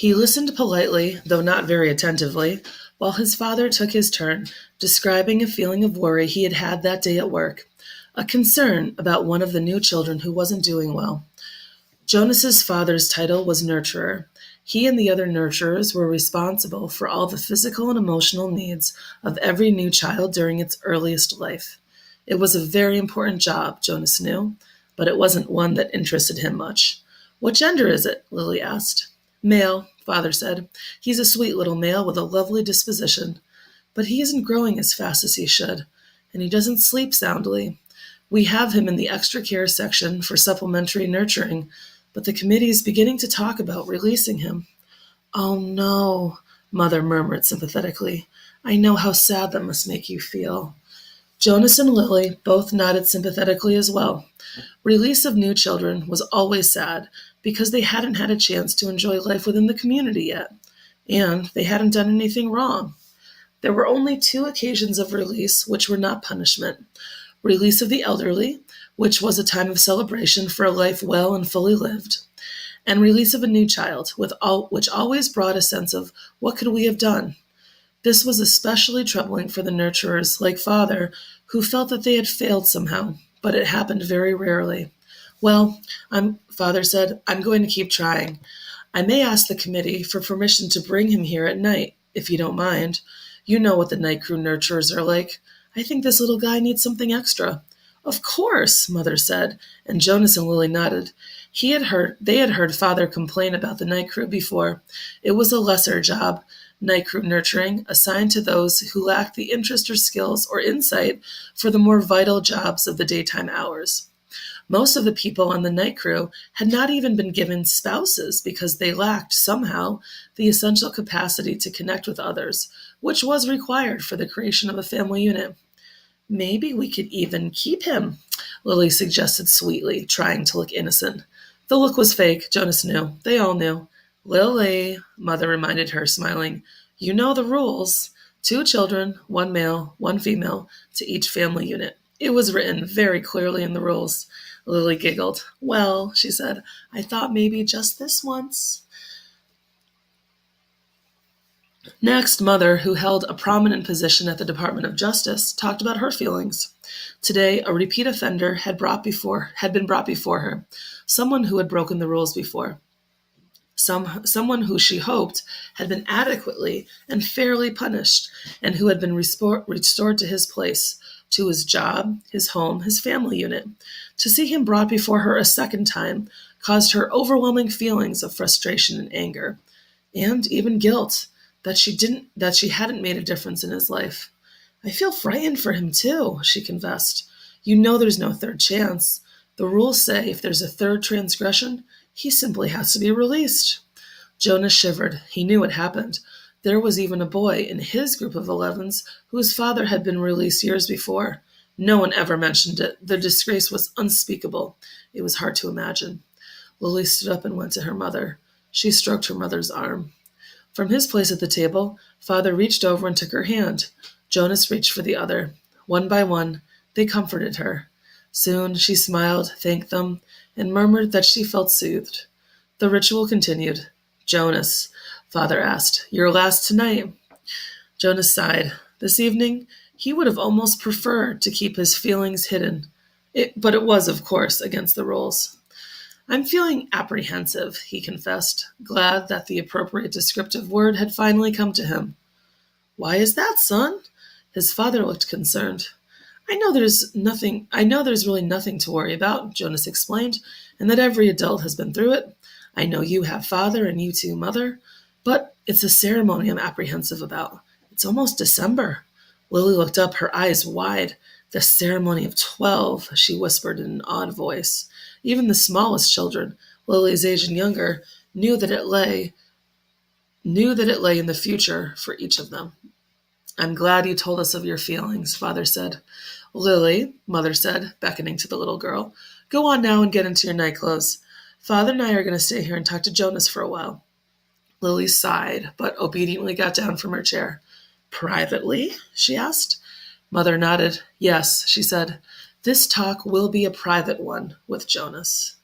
He listened politely, though not very attentively, while his father took his turn, describing a feeling of worry he had had that day at work, a concern about one of the new children who wasn't doing well. Jonas's father's title was nurturer. He and the other nurturers were responsible for all the physical and emotional needs of every new child during its earliest life. It was a very important job, Jonas knew, but it wasn't one that interested him much. What gender is it? Lily asked. Male, father said. He's a sweet little male with a lovely disposition, but he isn't growing as fast as he should, and he doesn't sleep soundly. We have him in the extra care section for supplementary nurturing, but the committee is beginning to talk about releasing him. Oh no, Mother murmured sympathetically. I know how sad that must make you feel. Jonas and Lily both nodded sympathetically as well. Release of new children was always sad because they hadn't had a chance to enjoy life within the community yet, and they hadn't done anything wrong. There were only 2 occasions of release which were not punishment. Release of the elderly, which was a time of celebration for a life well and fully lived, and release of a new child, which always brought a sense of what could we have done. This was especially troubling for the nurturers, like father, who felt that they had failed somehow, but it happened very rarely. Well, father said, I'm going to keep trying. I may ask the committee for permission to bring him here at night, if you don't mind. You know what the night crew nurturers are like. I think this little guy needs something extra. Of course, Mother said, and Jonas and Lily nodded. They had heard Father complain about the night crew before. It was a lesser job, night crew nurturing, assigned to those who lacked the interest or skills or insight for the more vital jobs of the daytime hours. Most of the people on the night crew had not even been given spouses because they lacked, somehow, the essential capacity to connect with others, which was required for the creation of a family unit. Maybe we could even keep him, Lily suggested sweetly, trying to look innocent. The look was fake, Jonas knew. They all knew. Lily, Mother reminded her, smiling, you know the rules. 2 children, 1 male, 1 female, to each family unit. It was written very clearly in the rules. Lily giggled. Well, she said, I thought maybe just this once. Next, Mother, who held a prominent position at the Department of Justice, talked about her feelings. Today, a repeat offender had been brought before her, someone who had broken the rules before. Someone who she hoped had been adequately and fairly punished, and who had been restored to his place, to his job, his home, his family unit. To see him brought before her a second time caused her overwhelming feelings of frustration and anger, and even guilt that she hadn't made a difference in his life. I feel frightened for him too, she confessed. You know there's no third chance. The rules say if there's a third transgression, he simply has to be released. Jonas shivered. He knew what happened. There was even a boy in his group of 11s whose father had been released years before. No one ever mentioned it. The disgrace was unspeakable. It was hard to imagine. Lily stood up and went to her mother. She stroked her mother's arm. From his place at the table, Father reached over and took her hand. Jonas reached for the other. One by one, they comforted her. Soon she smiled, thanked them, and murmured that she felt soothed. The ritual continued. Jonas, Father asked, your last tonight? Jonas sighed. This evening, he would have almost preferred to keep his feelings hidden. But it was, of course, against the rules. I'm feeling apprehensive, he confessed, glad that the appropriate descriptive word had finally come to him. Why is that, son? His father looked concerned. I know there's really nothing to worry about, Jonas explained, and that every adult has been through it. I know you have, Father, and you too, Mother, but it's the ceremony I'm apprehensive about. It's almost December. Lily looked up, her eyes wide. The ceremony of 12, she whispered in an awed voice. Even the smallest children, Lily's age and younger, knew that it lay in the future for each of them. I'm glad you told us of your feelings, Father said. Lily, Mother said, beckoning to the little girl, go on now and get into your night clothes. Father and I are going to stay here and talk to Jonas for a while. Lily sighed, but obediently got down from her chair. Privately? She asked. Mother nodded. Yes, she said. This talk will be a private one with Jonas.